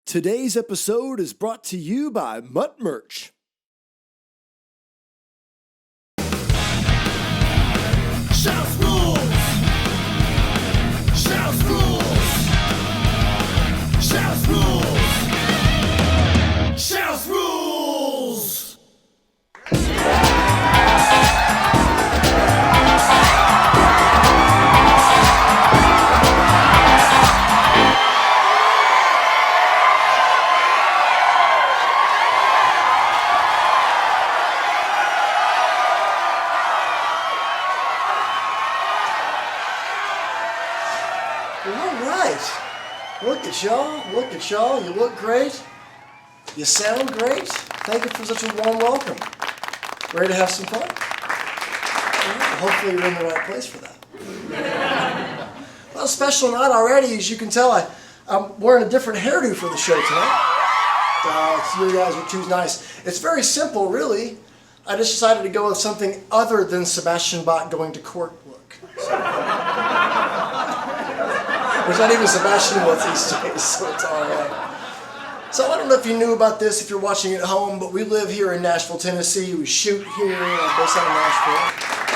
Today's episode is brought to you by Mutt Merch. Shouse rules! Shouse rules! Shouse rules! Shouse rules! Look at y'all. You look great. You sound great. Thank you for such a warm welcome. Ready to have some fun? Well, hopefully you're in the right place for that. Well, special night already. As you can tell, I'm wearing a different hairdo for the show tonight. You guys are too nice. It's very simple, really. I just decided to go with something other than Sebastian Bach going to court look. There's not even Sebastian with these days, so it's all right. So I don't know if you knew about this, if you're watching at home, but we live here in Nashville, Tennessee. We shoot here, based out of Nashville.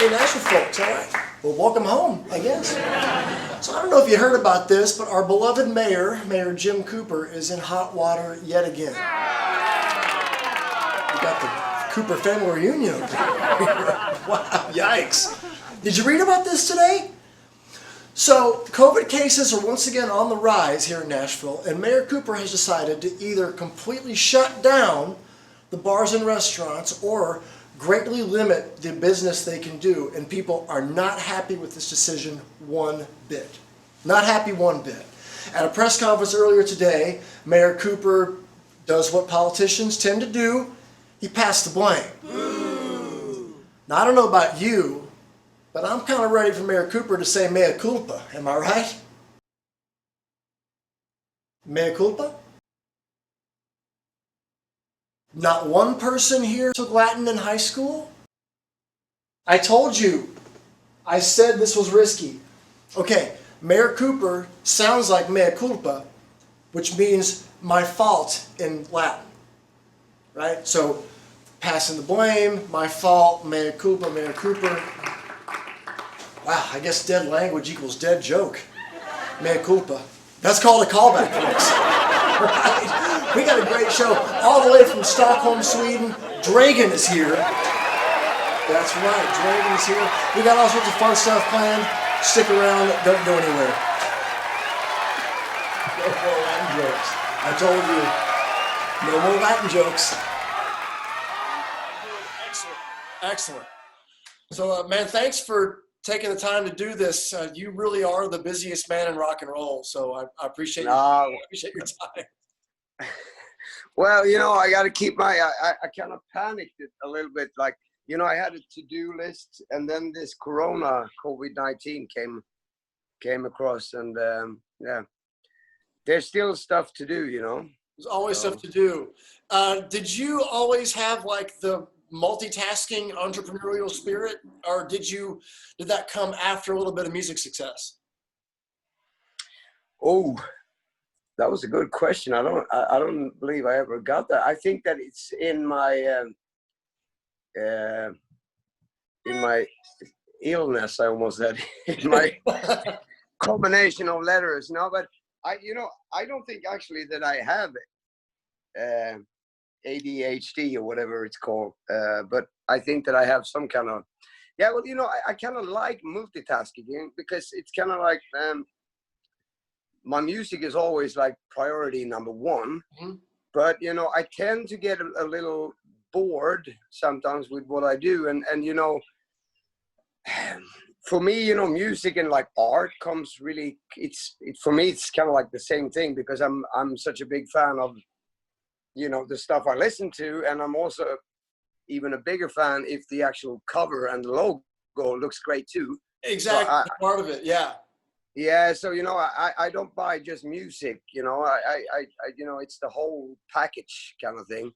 Hey, Nashville folks, all right. Well, welcome home, I guess. So I don't know if you heard about this, but our beloved mayor, Mayor Jim Cooper, is in hot water yet again. We got the Cooper family reunion. Wow, yikes. Did you read about this today? So, COVID cases are once again on the rise here in Nashville, and Mayor Cooper has decided to either completely shut down the bars and restaurants or greatly limit the business they can do, and people are not happy with this decision one bit. Not happy one bit. At a press conference earlier today, Mayor Cooper does what politicians tend to do. He passed the blame. Now, I don't know about you, but I'm kind of ready for Mayor Cooper to say mea culpa. Am I right? Mea culpa? Not one person here took Latin in high school? I told you. I said this was risky. Okay, Mayor Cooper sounds like mea culpa, which means my fault in Latin. Right? So, passing the blame, my fault, mea culpa, Mayor Cooper. Wow, I guess dead language equals dead joke. Mea culpa. That's called a callback, folks. Right? We got a great show all the way from Stockholm, Sweden. Dregen is here. That's right, Dregen is here. We got all sorts of fun stuff planned. Stick around, don't go anywhere. No more Latin jokes. I told you. No more Latin jokes. Excellent. So, man, thanks for taking the time to do this. You really are the busiest man in rock and roll, so I appreciate appreciate your time. Well, I got to keep I kind of panicked a little bit. Like, I had a to-do list, and then this COVID-19 came across, and there's still stuff to do, There's always stuff to do. Did you always have like the multitasking entrepreneurial spirit, or did that come after a little bit of music success? Oh, that was a good question. I don't believe I ever got that. I think that it's in my illness. I almost said in my combination of letters. No, but I don't think actually that I have ADHD or whatever it's called, but I think that I have some kind of, I kind of like multitasking because it's kind of like my music is always like priority number one, but I tend to get a little bored sometimes with what I do, and for me, music and like art comes really, for me it's kind of like the same thing, because I'm such a big fan of the stuff I listen to, and I'm also even a bigger fan if the actual cover and the logo looks great too. Exactly, so part of it, yeah. Yeah, so I don't buy just music, I it's the whole package kind of thing,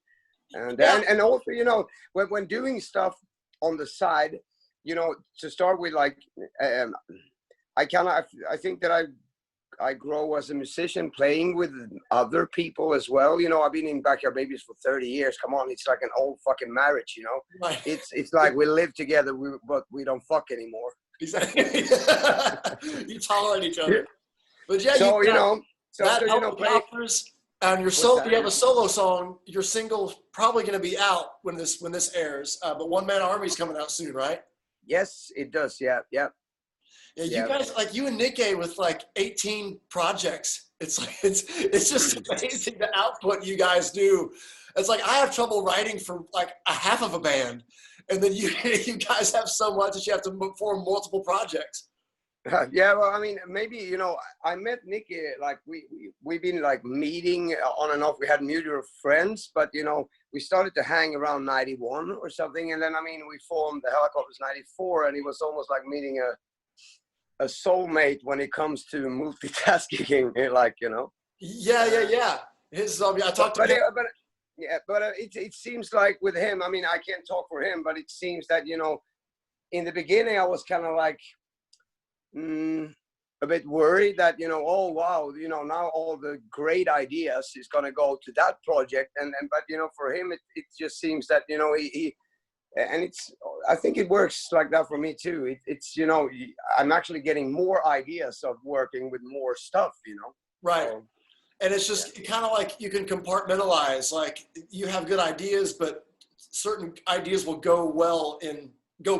and also when doing stuff on the side, to start with, like I think that I've I grow as a musician, playing with other people as well. You know, I've been in Backyard Babies for 30 years. Come on, it's like an old fucking marriage, you know. Right. It's like we live together, but we don't fuck anymore. Exactly. You tolerate each other. But yeah, So you know, so that you know, play. And your What's you have a solo song. Your single's probably going to be out when this airs. But One Man Army's coming out soon, right? Yes, it does. Yeah. Yeah, you guys, like you and Nikke with like 18 projects. It's like it's just amazing the output you guys do. It's like I have trouble writing for like a half of a band, and then you guys have so much that you have to form multiple projects. Yeah, well, I mean, maybe, you know, I met Nikke, like we've been like meeting on and off. We had mutual friends, but you know, we started to hang around 91 or something, and then I mean, we formed the Helicopters 94, and it was almost like meeting a soulmate when it comes to multitasking, like, you know. Yeah. I talked to him. But it seems like with him, I mean, I can't talk for him, but it seems that, you know, in the beginning I was kind of like a bit worried that, you know, oh wow, you know, now all the great ideas is going to go to that project, but you know, for him it just seems that, you know, he and I think it works like that for me too. It's you know, I'm actually getting more ideas of working with more stuff, you know. Right. So, and it's just kind of like you can compartmentalize, like you have good ideas, but certain ideas will go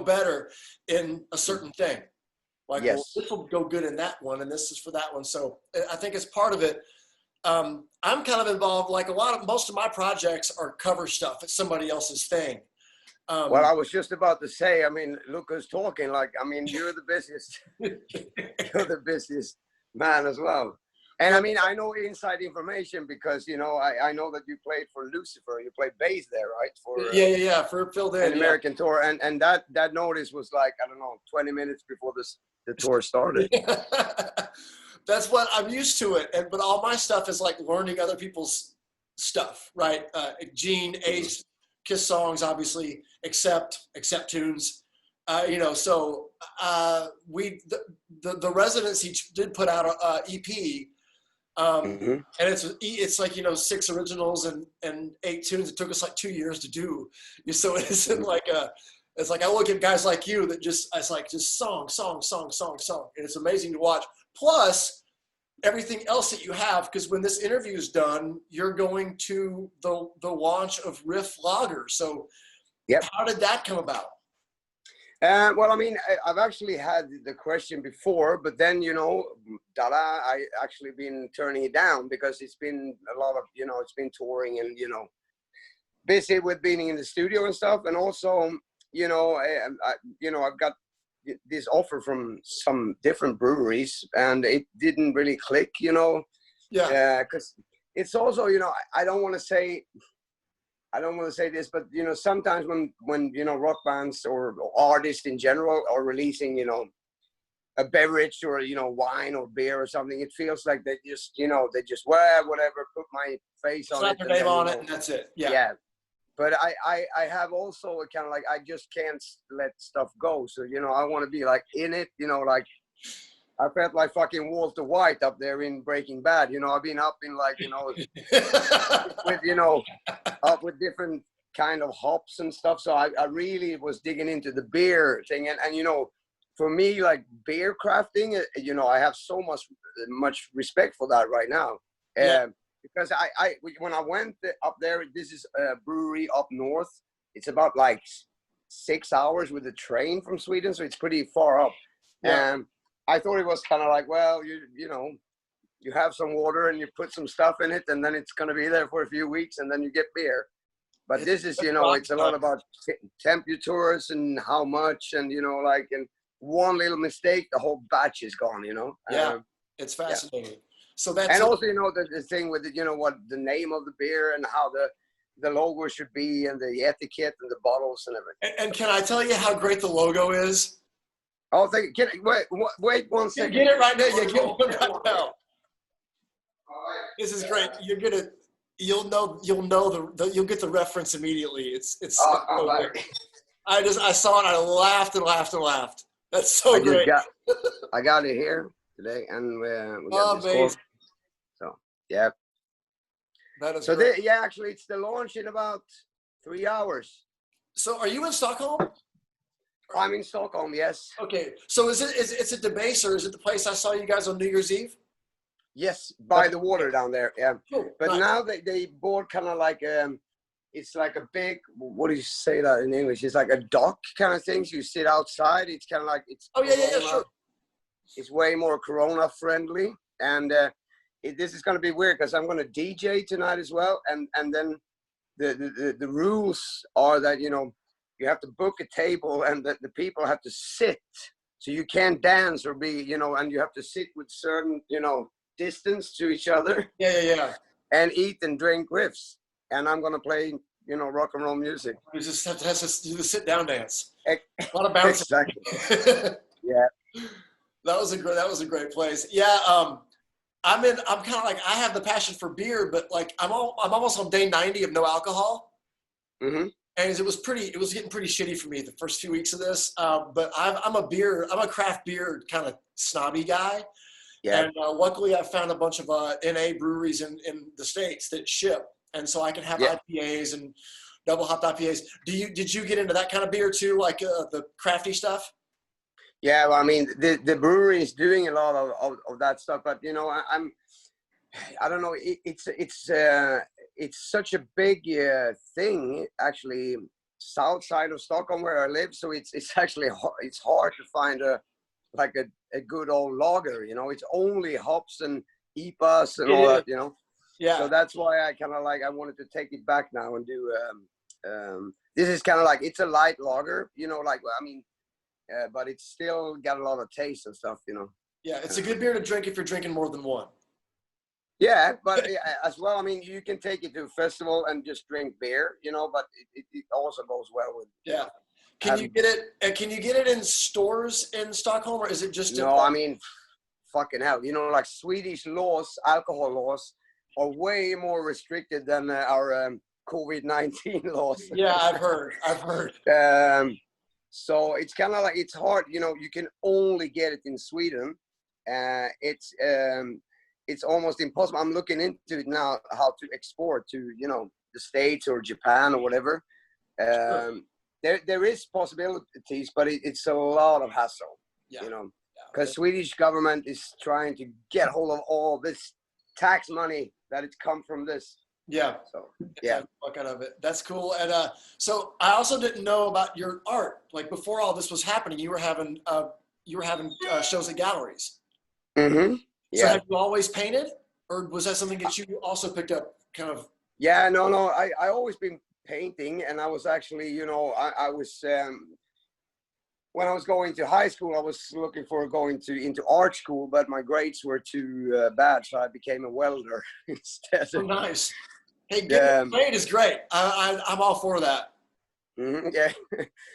better in a certain thing. Like, yes. Well, this will go good in that one, and this is for that one. So I think it's part of it. I'm kind of involved, like most of my projects are cover stuff. It's somebody else's thing. Well, I was just about to say, I mean, Luca's talking like, I mean, you're the busiest man as well. And I mean, I know inside information because, you know, I know that you played for Lucifer. You played bass there, right? For yeah, for Philip and an American tour. And that notice was like, I don't know, 20 minutes before the tour started. That's what I'm used to it. But all my stuff is like learning other people's stuff, right? Gene, Ace, Kiss songs, obviously, Accept tunes. You know, so the Residents each did put out a EP. And it's like, you know, 6 originals and 8 tunes. It took us like 2 years to do. So it isn't like it's like I look at guys like you that it's like just song. And it's amazing to watch. Plus everything else that you have, because when this interview is done, you're going to the launch of Riff Lager. So How did that come about? Well, I mean, I've actually had the question before, but then, you know, I actually been turning it down because it's been a lot of, you know, it's been touring and, you know, busy with being in the studio and stuff. And also, you know, I've got this offer from some different breweries and it didn't really click, you know. Yeah. Because it's also, you know, I don't want to say this, but, you know, sometimes when, you know, rock bands or artists in general are releasing, you know, a beverage or, you know, wine or beer or something, it feels like they just, you know, well, whatever, put my face on it. Slap your name on it and that's it. Yeah. But I have also a kind of like, I just can't let stuff go. So, you know, I want to be like in it, you know, like I felt like fucking Walter White up there in Breaking Bad. You know, I've been up in like, you know, with, you know, up with different kind of hops and stuff. So I really was digging into the beer thing. And, you know, for me, like beer crafting, you know, I have so much respect for that right now. Because when I went up there, this is a brewery up north. It's about like 6 hours with the train from Sweden. So it's pretty far up. And I thought it was kind of like, well, you know, you have some water and you put some stuff in it and then it's going to be there for a few weeks and then you get beer. But this is, you know, it's a lot about temperatures and how much and, you know, like, and one little mistake, the whole batch is gone, you know. It's fascinating. So that's and also, you know, the thing with it, you know, what the name of the beer and how the logo should be and the etiquette and the bottles and everything. And can I tell you how great the logo is? Oh, wait 1 second. Get it right now. You get it right now. This is great. You'll get the reference immediately. It's I saw it. I laughed and laughed and laughed. That's so great. I got it here. today, and we Oh, got this call. amazing. So yeah. That is So great. yeah, actually, it's the launch in about 3 hours. So are you in Stockholm? I'm in Stockholm. Yes. Okay. So is it the base or is it the place I saw you guys on New Year's Eve? Yes, by Okay. the water down there. Yeah. Cool. But Nice. now they bought kind of like it's like a big, what do you say that in English? It's like a dock kind of thing. So you sit outside. It's kind of like it's. Oh yeah, Corona. sure. It's way more Corona friendly, and this is going to be weird because I'm going to DJ tonight as well, and then the rules are that you have to book a table and that the people have to sit, so you can't dance or be and you have to sit with certain distance to each other. Yeah. And eat and drink riffs, and I'm going to play rock and roll music. You just have to do the sit down dance. A lot of bouncing. Exactly. Yeah. That was a great place. Yeah. I'm kind of like, I have the passion for beer, but like I'm almost on day 90 of no alcohol. Mm-hmm. And it was getting pretty shitty for me the first few weeks of this. But I'm a craft beer kind of snobby guy. Yeah. And luckily I found a bunch of NA breweries in the States that ship. And so I can have IPAs and double hopped IPAs. Did you get into that kind of beer too? Like the crafty stuff? Yeah, well, I mean, the brewery is doing a lot of that stuff, but I don't know. It's such a big thing actually, south side of Stockholm where I live. So it's actually it's hard to find a good old lager. It's only hops and IPAs and all that. Yeah. So that's why I kind of I wanted to take it back now and do. This is kind of like, it's a light lager. But it's still got a lot of taste and stuff, Yeah, it's a good beer to drink if you're drinking more than one. Yeah, but as well, I mean, you can take it to a festival and just drink beer, but it also goes well with. Yeah. Can you get it in stores in Stockholm, or is it just? No, I mean, fucking hell, like Swedish laws, alcohol laws are way more restricted than our COVID-19 laws. Yeah, I've heard. So it's kind of like, it's hard, you can only get it in Sweden. It's almost impossible. I'm looking into it now, how to export to, the States or Japan or whatever. Sure. There is possibilities, but it's a lot of hassle, because Swedish government is trying to get hold of all this tax money that it's come from this. Yeah. So yeah. Fuck out of it. That's cool. And so I also didn't know about your art. Like before all this was happening, you were having shows at galleries. Mm-hmm. Yeah. So have you always painted, or was that something that you also picked up kind of? Yeah, no. I always been painting, and I was actually, I was when I was going to high school, I was looking for going into art school, but my grades were too bad, so I became a welder instead. Oh, nice. Hey, getting paid is great. I'm all for that. Mm-hmm, yeah.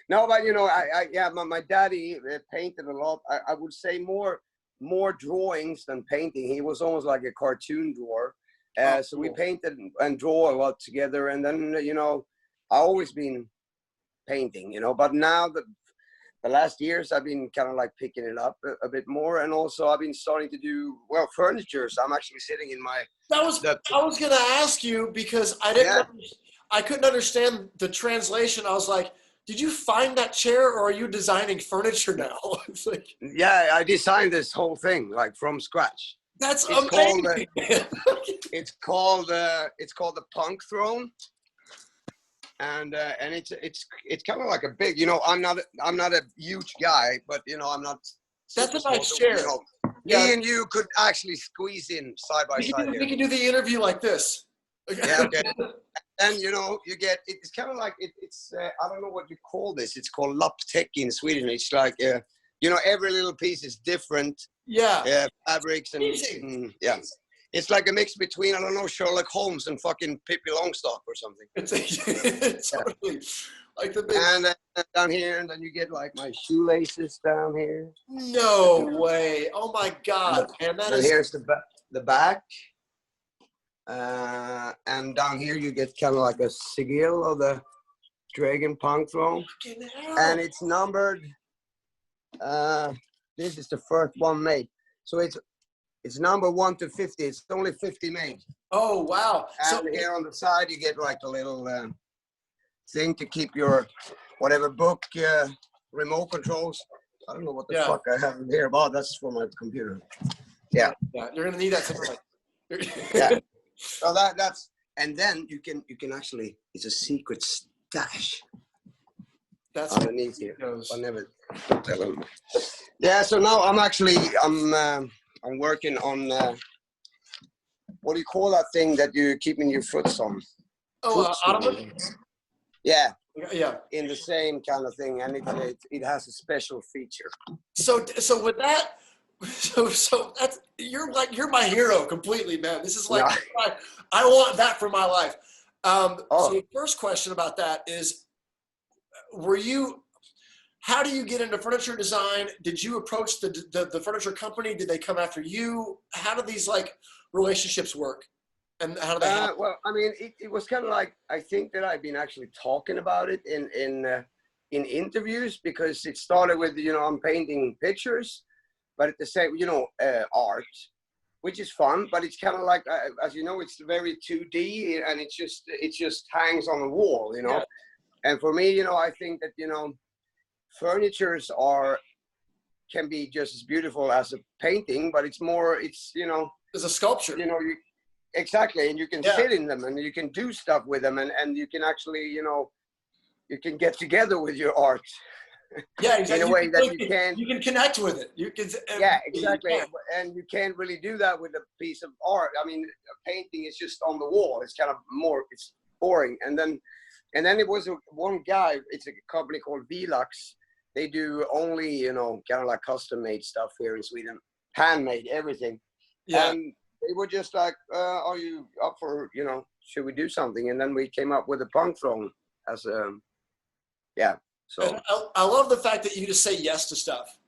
No, but my daddy painted a lot. I would say more drawings than painting. He was almost like a cartoon drawer. So cool. We painted and draw a lot together. And then, I always been painting, but now the last years I've been kind of like picking it up a bit more. And also I've been starting to do, furniture. So I'm actually sitting in my... I was going to ask you because I couldn't understand the translation. I was like, did you find that chair, or are you designing furniture now? It's like, yeah, I designed this whole thing like from scratch. That's amazing. It's called the Punk Throne, and it's kind of like a big. I'm not a huge guy, but I'm not. That's a nice chair. Me and you could actually squeeze in side by side. We can do the interview like this. Yeah. Okay. And you get, it's kind of like it's I don't know what you call this. It's called lapptäcke in Sweden. It's like every little piece is different. Yeah. Fabrics and yeah. It's like a mix between, I don't know, Sherlock Holmes and fucking Pippi Longstocke or something. It's totally like the big. And down here, and then you get like my shoelaces down here. No way! Oh my god, man, that is. Here's the back. And down here you get kind of like a sigil of the Dregen Punk Throne, and it's numbered. This is the first one made, So it's number 1 to 50. It's only 50 made. Oh, wow. So And here on the side, you get like a little thing to keep your whatever book remote controls. I don't know what the fuck I have in here. Oh, that's for my computer. Yeah. Yeah, you're gonna need that tonight. Yeah. So that's, and then you can actually, it's a secret stash. That's underneath here. I never tell them. Yeah. So now I'm working on what do you call that thing that you're keeping your foot on? Oh, ottoman. Yeah. Yeah. In the same kind of thing, and it has a special feature. So with that, so that's you're my hero completely, man. This is like I want that for my life. So the first question about that is, how do you get into furniture design? Did you approach the furniture company? Did they come after you? How do these like relationships work? And how do they happen? Well, I mean, it was kind of like, I think that I've been actually talking about it in interviews, because it started with, I'm painting pictures, but at the same, art, which is fun, but it's kind of like, as you know, it's very 2D, and it just hangs on the wall, Yeah. And for me, I think that, furnitures can be just as beautiful as a painting, but it's It's a sculpture. Exactly, and you can sit in them, and you can do stuff with them, and you can actually, you can get together with your art. Yeah, exactly. In a way that you can. You can connect with it. You can. Yeah, exactly. And you can't really do that with a piece of art. I mean, a painting is just on the wall. It's kind of it's boring. And then it was one guy. It's a company called Velux. They do only, kind of like custom made stuff here in Sweden, handmade everything. Yeah. And they were just like, are you up for, should we do something? And then we came up with a punk throne as so. And I love the fact that you just say yes to stuff.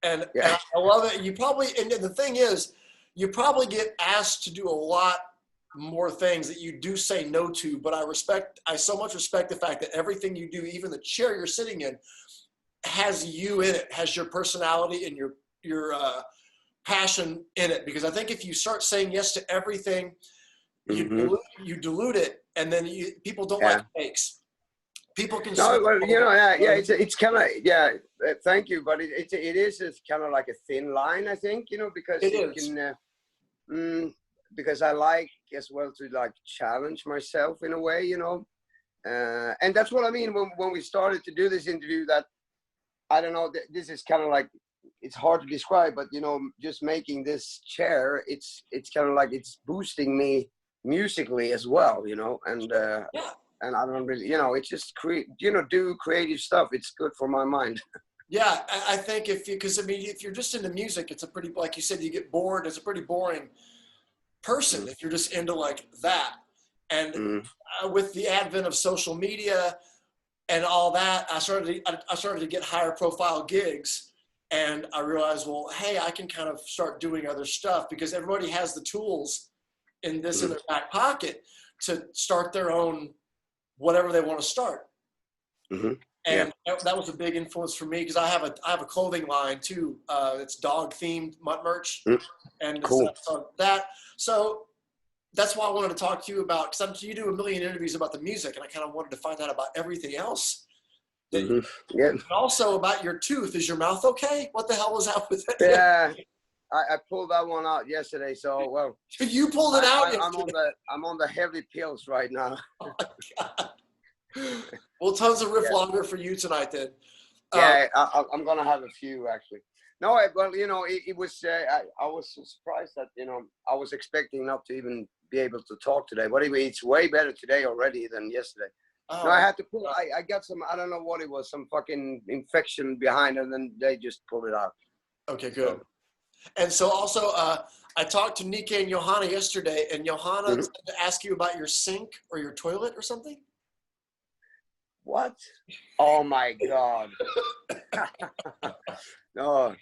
And I love it. You probably, and the thing is, you probably get asked to do a lot more things that you do say no to, but I so much respect the fact that everything you do, even the chair you're sitting in, has you in it, has your personality and your passion in it. Because I think if you start saying yes to everything, you dilute it, and then people don't like fakes. People can. No, well, it's kind of thank you, but it is kind of like a thin line, I think, because because I like as well to like challenge myself in a way, and that's what I mean when we started to do this interview. That I don't know, this is kind of like, it's hard to describe, but just making this chair, it's kind of like it's boosting me musically as well, and and I don't really, it's just do creative stuff. It's good for my mind. Yeah, I think because if you're just into music, it's a pretty, like you said, you get bored. It's a pretty boring person if you're just into like that. And with the advent of social media and all that, I started to get higher profile gigs, and I realized, well, hey, I can kind of start doing other stuff, because everybody has the tools in their back pocket to start their own whatever they want to start. And that was a big influence for me, because I have a clothing line too. It's dog themed merch, and cool. So that's why I wanted to talk to you about, because you do a million interviews about the music, and I kind of wanted to find out about everything else. And also about your tooth. Is your mouth okay? What the hell was that with it? Yeah, I pulled that one out yesterday. So well, you pulled it out. I'm on the heavy pills right now. Oh my God. Well, tons of riff longer for you tonight then. I'm gonna have a few actually. No, well, it was. I was surprised that I was expecting not to even be able to talk today. But anyway, it's way better today already than yesterday. No, I had to pull. I got some. I don't know what it was. Some fucking infection behind, and then they just pulled it out. Okay, good. And so also, I talked to Nika and Johanna yesterday, and Johanna said to ask you about your sink or your toilet or something. What? Oh my God. No,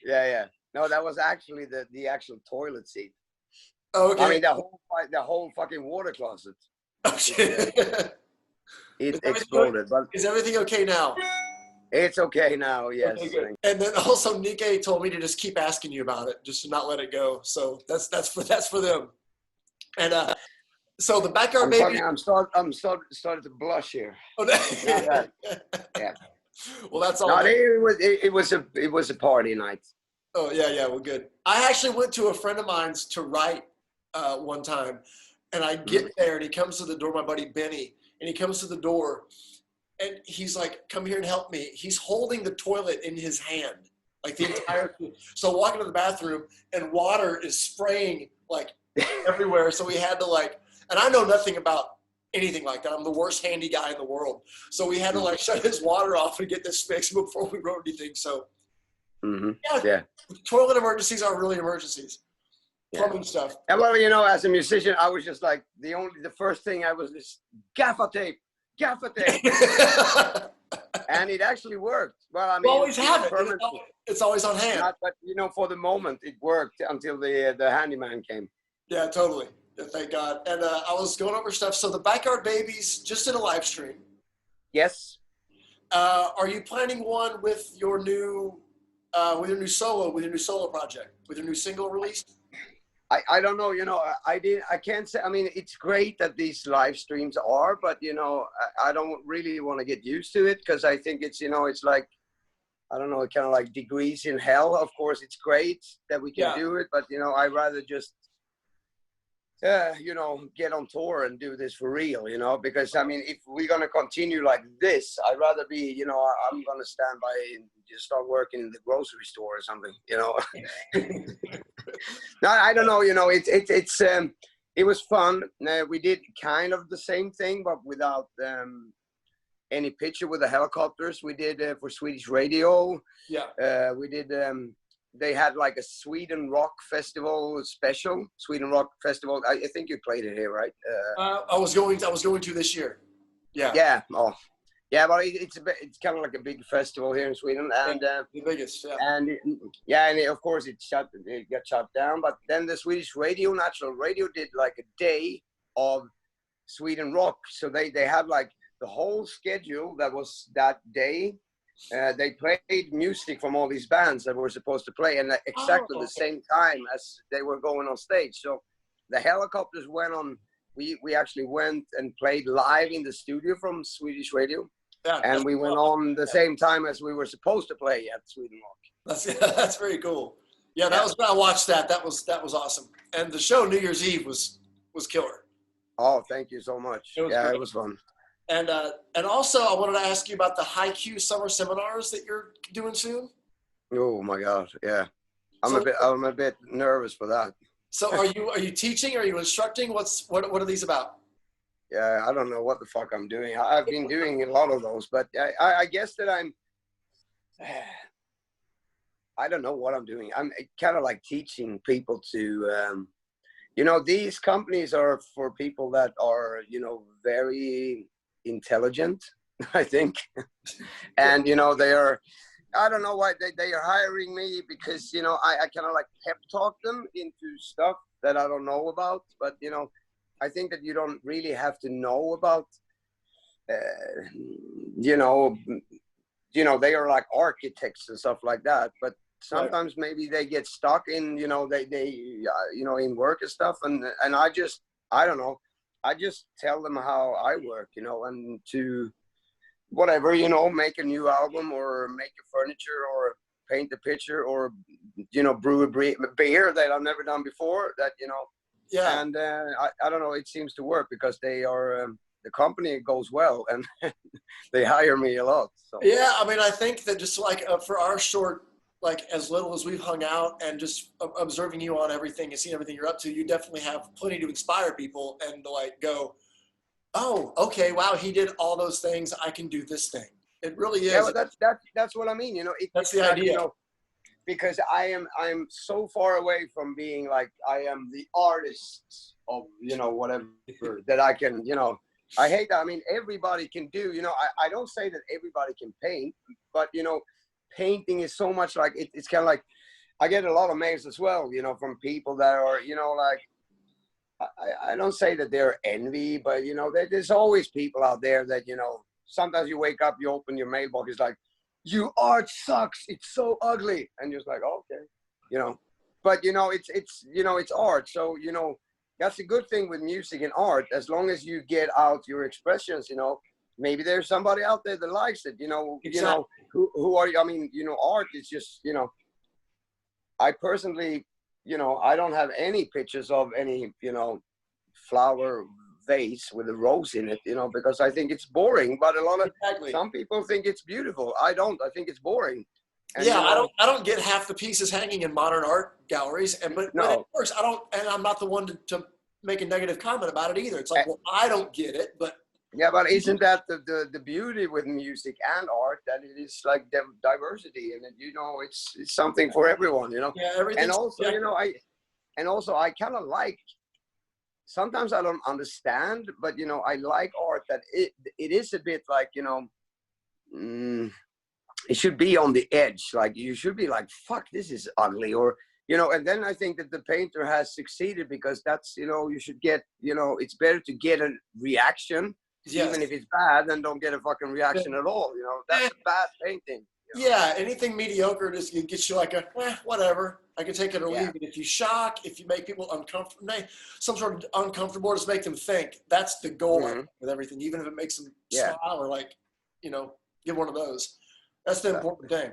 no, that was actually the actual toilet seat. Oh, okay. I mean the whole fucking water closet. Okay. It exploded. But is everything okay now? It's okay now. Yes. Okay, good. And then also Nikkei told me to just keep asking you about it, just to not let it go. So that's for them. And so the backyard baby. I'm starting to blush here. Oh, Yeah. Well, that's all. No, it was a party night. Oh yeah. Well, good. I actually went to a friend of mine's to write one time, and I get there, and he comes to the door. My buddy Benny, and he comes to the door, and he's like, "Come here and help me." He's holding the toilet in his hand, like the entire. So I walk into the bathroom, and water is spraying like everywhere. So we had to like, and I know nothing about anything like that. I'm the worst handy guy in the world. So we had to like shut his water off and get this fixed before we wrote anything. So yeah, toilet emergencies are really emergencies. Plumbing stuff. And well, you know, as a musician, I was just like the first thing I was this gaffer tape, and it actually wored. Well, I mean, we always have it. It's always on hand. But you know, for the moment, it worked until the handyman came. Yeah, totally. Thank God. And I was going over stuff. So the Backyard Babies just did a live stream. Yes. Are you planning one with your new solo project, with your new single release? I don't know, you know, I can't say, I mean, it's great that these live streams are, but, you know, I don't really want to get used to it because I think it's, you know, it's like, I don't know, kind of like degrees in hell. Of course, it's great that we can do it, but, you know, I'd rather just, you know, get on tour and do this for real, you know, because, I mean, if we're going to continue like this, I'd rather be, you know, I'm going to stand by and just start working in the grocery store or something, you know. No, I don't know, you know, it was fun. We did kind of the same thing, but without any picture with the helicopters. We did for Swedish radio. Yeah. We did, they had like a Sweden Rock Festival special. Sweden Rock Festival. I think you played it here, right? I was going to this year. Yeah. Yeah. Oh, yeah. But it's kind of like a big festival here in Sweden, and the biggest. Yeah. And of course it got shut down. But then the Swedish radio, National Radio, did like a day of Sweden Rock. So they had like the whole schedule that was that day. They played music from all these bands that were supposed to play, and exactly the same time as they were going on stage. So the helicopters went on. We actually went and played live in the studio from Swedish Radio, and we went on the same time as we were supposed to play at Sweden Rock. That's very cool. Yeah, that was. I watched that. That was awesome. And the show New Year's Eve was killer. Oh, thank you so much. It was fun. And also, I wanted to ask you about the High Q summer seminars that you're doing soon. Oh my God, yeah, I'm a bit nervous for that. So, are you teaching? Are you instructing? What are these about? Yeah, I don't know what the fuck I'm doing. I've been doing a lot of those, but I guess that I don't know what I'm doing. I'm kind of like teaching people to, you know, these companies are for people that are, you know, very intelligent, I think. And, you know, they are, I don't know why they are hiring me because, you know, I kind of like pep talk them into stuff that I don't know about. But, you know, I think that you don't really have to know about, you know, they are like architects and stuff like that. But sometimes maybe they get stuck in, you know, they you know, in work and stuff. And I don't know. I just tell them how I work, you know, and to whatever, you know, make a new album or make a furniture or paint a picture or, you know, brew a beer that I've never done before that, you know. Yeah. And I don't know, it seems to work because they are, the company goes well and they hire me a lot. So. Yeah, I mean, I think that just like for our short, like as little as we've hung out and just observing you on everything and seeing everything you're up to, you definitely have plenty to inspire people and to like go, oh, okay, wow, he did all those things. I can do this thing. It really is. Yeah, well, that's what I mean. You know, that's the idea. You know, because I'm so far away from being like I am the artist of, you know, whatever that I can, you know. I hate that. I mean, everybody can do. You know, I don't say that everybody can paint, but you know. Painting is so much like it's kind of like I get a lot of mails as well, you know, from people that are, you know, like I don't say that they're envy, but you know, there's always people out there that, you know, sometimes you wake up, you open your mailbox, it's like "You art sucks. It's so ugly." And you're just like, okay, you know. But you know, it's art. So you know, that's a good thing with music and art. As long as you get out your expressions, you know, maybe there's somebody out there that likes it. You know, Exactly. who are you? I mean, you know, art is just, you know. I personally, you know, I don't have any pictures of any, you know, flower vase with a rose in it, you know, because I think it's boring. But a lot of some people think it's beautiful. I don't. I think it's boring. And, yeah, you know, I don't get half the pieces hanging in modern art galleries, and but of no. course I don't, and I'm not the one to make a negative comment about it either. It's like, well, I don't get it, but Yeah, but isn't that the beauty with music and art, that it is like diversity, and you know, it's something for everyone, you know. yeah, And everything's also, you know, I kind of like, sometimes I don't understand, but you know, I like art that it is a bit like, you know, it should be on the edge. Like you should be like, fuck, this is ugly, or you know. And then I think that the painter has succeeded, because that's, you know, you should get, you know, it's better to get a reaction, yes. even if it's bad, than don't get a fucking reaction at all. You know, that's a bad painting. You know? Yeah, anything mediocre just gets you like a whatever. I can take it or leave it. If you shock, if you make people uncomfortable, some sort of uncomfortable, just make them think. That's the goal with everything. Even if it makes them smile or like, you know, give one of those. That's the important thing.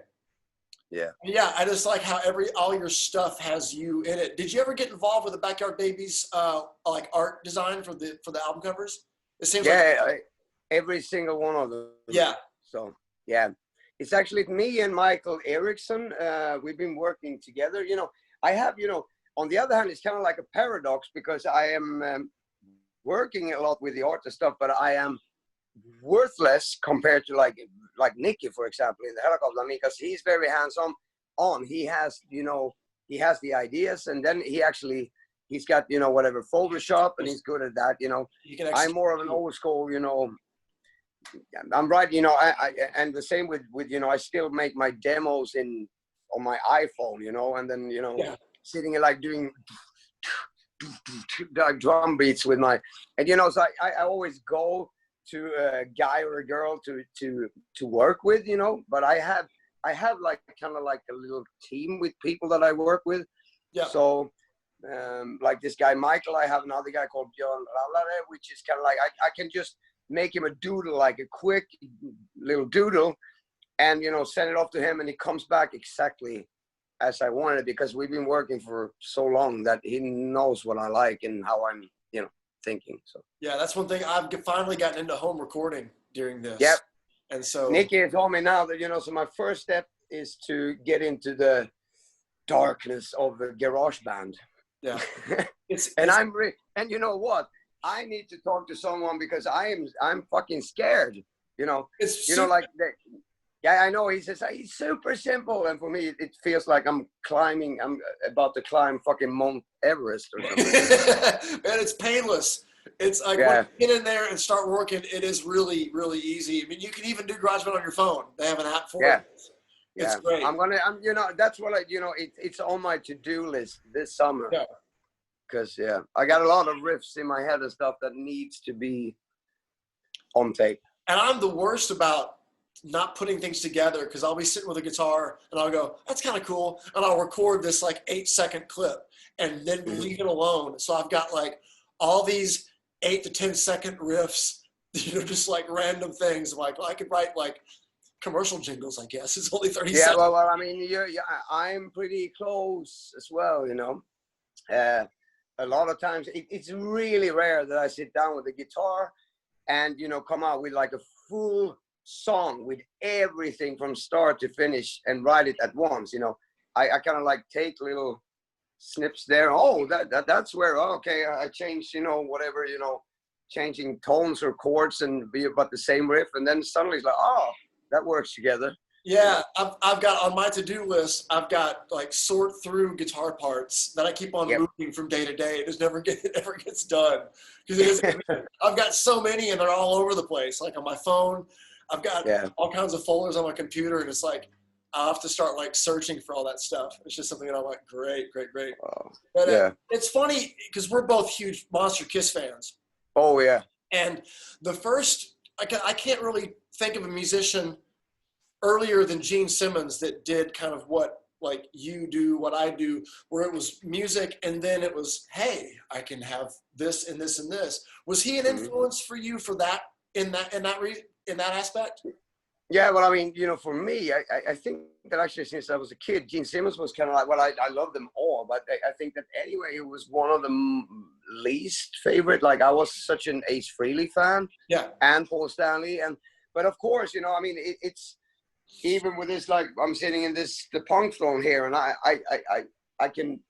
Yeah. Yeah, I just like how all your stuff has you in it. Did you ever get involved with the Backyard Babies like art design for the album covers? It seems like every single one of them. Yeah. So yeah. It's actually me and Michael Erickson. We've been working together. You know, I have, you know, on the other hand, it's kind of like a paradox, because I am working a lot with the art and stuff, but I am worthless compared to like Nicky, for example, in the helicopter. I mean, because he's very hands-on. He has, you know, he has the ideas, and then he's got, you know, whatever, Photoshop, and he's good at that. You know, I'm more of an old school, you know. I'm right, you know, I and the same with, you know, I still make my demos on my iPhone, you know, and then, you know, sitting and like doing like drum beats with my, and you know, so I always go to a guy or a girl to work with, you know, but I have like kind of like a little team with people that I work with. Yeah. So like this guy Michael, I have another guy called Björn, which is kind of like I can just make him a doodle, like a quick little doodle, and you know, send it off to him, and he comes back exactly as I wanted, because we've been working for so long that he knows what I like and how I'm, you know, thinking. So yeah, that's one thing. I've finally gotten into home recording during this. Yep. And so Nicky has told me now that, you know, so my first step is to get into the darkness of the garage band. Yeah. And you know what? I need to talk to someone, because I'm fucking scared. You know, you know, like yeah, I know. He says he's super simple, and for me, it feels like I'm about to climb fucking Mount Everest or something. Man, it's painless. It's like when you get in there and start working, it is really, really easy. I mean, you can even do GarageBand on your phone. They have an app for it. It's great. You know, that's what you know, it's on my to-do list this summer. Yeah. Because I got a lot of riffs in my head and stuff that needs to be on tape. And I'm the worst about not putting things together, because I'll be sitting with a guitar and I'll go, that's kind of cool, and I'll record this like 8-second clip and then leave it alone. So I've got like all these 8 to 10-second riffs, you know, just like random things. I'm like, well, I could write like commercial jingles, I guess. It's only 30 seconds. Well, I mean, I'm pretty close as well, you know. A lot of times it's really rare that I sit down with a guitar and, you know, come out with like a full song with everything from start to finish and write it at once. You know, I kind of like take little snips there. Oh, that's where, okay, I changed, you know, whatever, you know, changing tones or chords and be about the same riff. And then suddenly it's like, oh, that works together. Yeah, I've got on my to-do list, I've got like sort through guitar parts that I keep on moving from day to day. It just never gets done, because I've got so many and they're all over the place. Like on my phone, I've got all kinds of folders on my computer, and it's like I have to start like searching for all that stuff. It's just something that I'm like, great. But it's funny because we're both huge Monster Kiss fans. Oh yeah. And the first, I can't really think of a musician earlier than Gene Simmons that did kind of what like you do, what I do, where it was music and then it was, hey, I can have this and this and this. Was he an influence for you for that in that aspect? Yeah, well, I mean, you know, for me, I think that actually since I was a kid, Gene Simmons was kind of like, well, I love them all, but I think that anyway, it was one of the least favorite. Like I was such an Ace Frehley fan, and Paul Stanley, but of course, you know, I mean, it's even with this, like I'm sitting in the punk throne here, and I can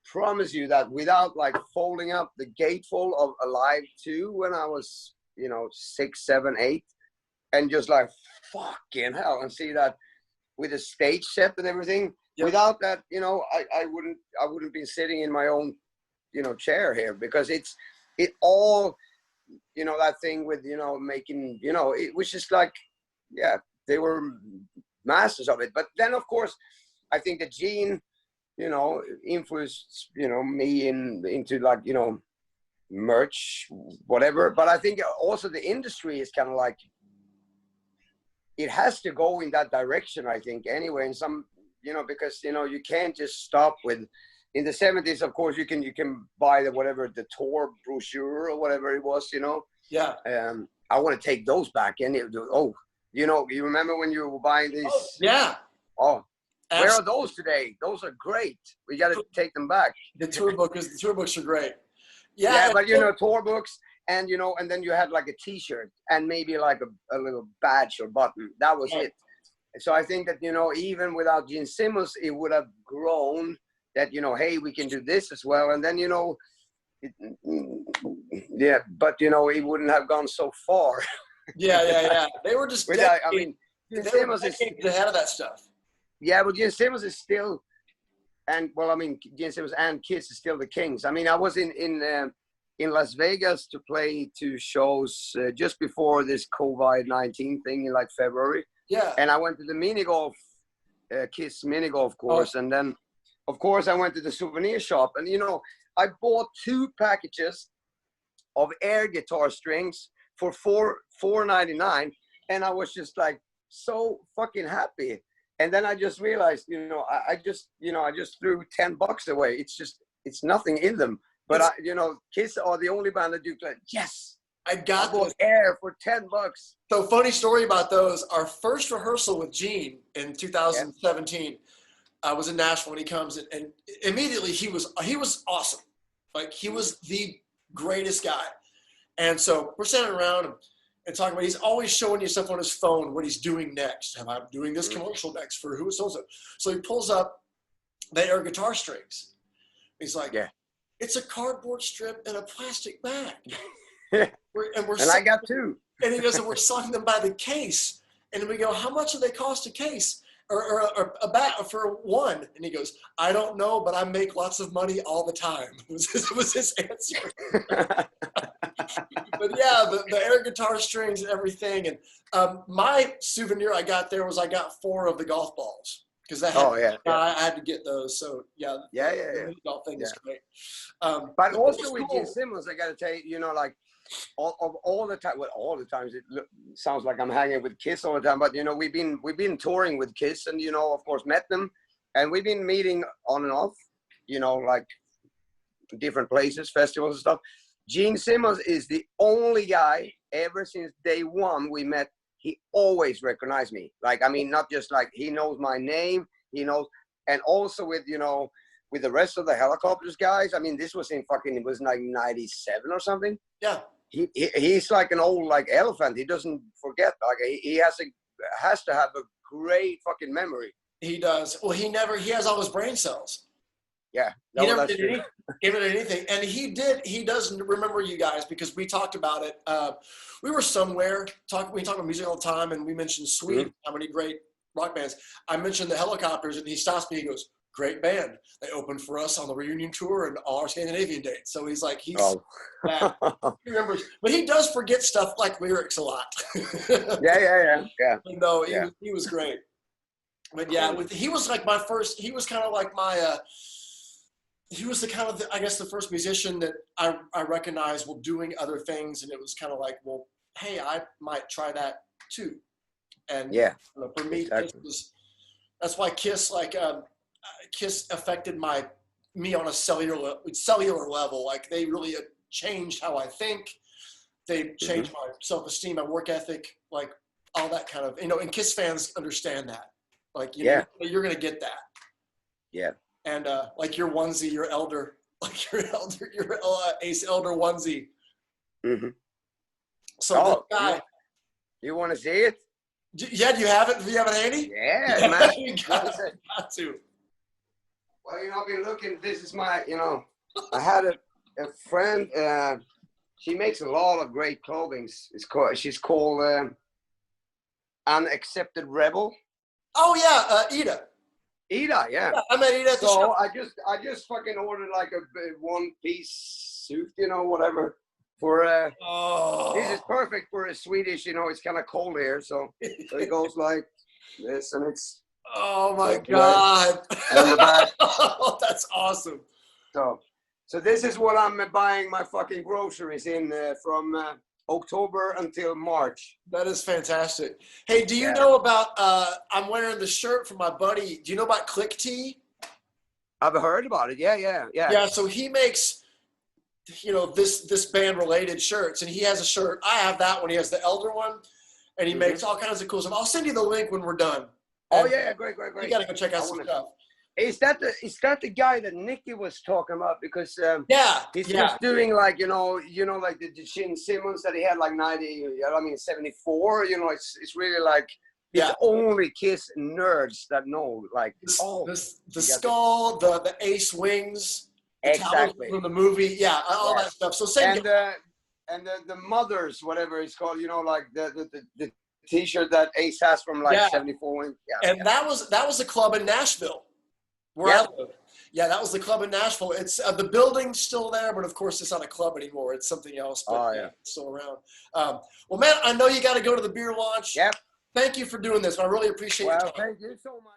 promise you that without like folding up the gatefold of Alive 2 when I was, you know, 6, 7, 8, and just like fucking hell, and see that with a stage set and everything. Without that, you know, I wouldn't be sitting in my own, you know, chair here, because it all, you know, that thing with, you know, making, you know, it was just like, yeah, they were masters of it. But then of course I think that Gene, you know, influenced, you know, me into like, you know, merch, whatever. But I think also the industry is kind of like, it has to go in that direction, I think, anyway, in some, you know, because, you know, you can't just stop with, in the 70s, of course, you can buy the tour brochure or whatever it was, you know. Yeah. I want to take those back. And you know, you remember when you were buying these? Oh, yeah. Oh, absolutely. Where are those today? Those are great. We got to take them back. The tour books are great. Yeah, but you know, tour books, and you know, and then you had like a T-shirt and maybe like a little badge or button. That was it. So I think that, you know, even without Gene Simmons, it would have grown that, you know, hey, we can do this as well. And then, you know, yeah, but you know, it wouldn't have gone so far. Yeah. They were just. I mean, Gene Simmons is ahead of that stuff. Yeah, but Gene Simmons is still, and well, I mean, Gene Simmons and Kiss is still the kings. I mean, I was in Las Vegas to play 2 shows just before this COVID-19 thing in like February. Yeah. And I went to the mini golf, Kiss mini golf course, and then, of course, I went to the souvenir shop, and you know, I bought 2 packages of air guitar strings for $4.99, and I was just like so fucking happy. And then I just realized, you know, I just threw $10 away. It's nothing in them. But you know, Kiss are the only band that do like, yes, I got those air for $10. So funny story about those. Our first rehearsal with Gene in 2017, I was in Nashville when he comes in, and immediately he was awesome. Like he was the greatest guy. And so we're standing around and talking about, he's always showing you stuff on his phone, what he's doing next. I'm doing this commercial next for who so-and-so. So he pulls up the air guitar strings. He's like, it's a cardboard strip in a plastic bag. And I got 2. And he goes, and we're selling them by the case. And we go, how much do they cost a case? Or a bag for one? And he goes, I don't know, but I make lots of money all the time. It was his answer. But yeah, the air guitar strings and everything. And my souvenir I got there was I got 4 of the golf balls. Because I had to get those. So yeah. The golf thing is great. But also with Gene Simmons, I got to tell you, you know, like all the time. Well, all the times it sounds like I'm hanging with Kiss all the time. But you know, we've been touring with Kiss, and you know, of course, met them, and we've been meeting on and off. You know, like different places, festivals and stuff. Gene Simmons is the only guy ever since day one we met. He always recognized me. Like, I mean, not just like he knows my name, he knows, and also with, you know, with the rest of the Helicopters guys. I mean, this was it was like 97 or something. Yeah. He's like an old like elephant. He doesn't forget. Like he has to have a great fucking memory. He does. Well, he has all his brain cells. Yeah. He never did anything. And he does remember you guys because we talked about it. We were somewhere we talk about music all the time, and we mentioned Sweden, how many great rock bands. I mentioned the Helicopters, and he stops me, he goes, great band. They opened for us on the reunion tour and all our Scandinavian dates. So he's like, he remembers, but he does forget stuff like lyrics a lot. Yeah. No, he was great. But yeah, he was like my first, he was kind of like my, he was the kind of, I guess, the first musician that I recognized while doing other things. And it was kind of like, well, hey, I might try that too. And Yeah, for me, exactly. that's why Kiss, like, Kiss affected me on a cellular level. Like, they really changed how I think. They changed my self-esteem, my work ethic, like all that kind of, and Kiss fans understand that. Like, you're going to get that. Yeah. And like your onesie, your elder, like your Ace Elder onesie. Mm-hmm. So this guy, you want to see it? yeah, do you have it? Do you have it handy? Yeah, man. You got to. Well, I've been looking. This is my, I had a friend. She makes a lot of great clothing. She's called Unaccepted Rebel. Oh yeah, Ida. Ida, yeah. I met Ida at the So show. I just fucking ordered like a one-piece suit, whatever. For this is perfect for a Swedish. It's kind of cold here, so it goes like this, and it's. Oh my God. And the back. Oh, that's awesome. So this is what I'm buying my fucking groceries in from October until March. That is fantastic. Hey, do you know about, I'm wearing the shirt from my buddy. Do you know about Click Tea? I've heard about it. Yeah. Yeah, so he makes, this band related shirts, and he has a shirt. I have that one. He has the Elder one, and he makes all kinds of cool stuff. I'll send you the link when we're done. Oh yeah, great. You got to go check out some stuff. Is that the guy that Nicky was talking about? Because he's just doing like like the Gene Simmons that he had like 74. It's really like it's only Kiss nerds that know like the skull, the Ace wings, exactly from the movie, all that stuff. So same. And the mothers, whatever it's called, like the T-shirt that Ace has from like 74. And that was the club in Nashville. Where I live. Yeah, that was the club in Nashville. It's the building's still there, but of course it's not a club anymore. It's something else, but it's still around. Well, man, I know you got to go to the beer launch. Yep. Thank you for doing this. I really appreciate it. Well, thank you so much.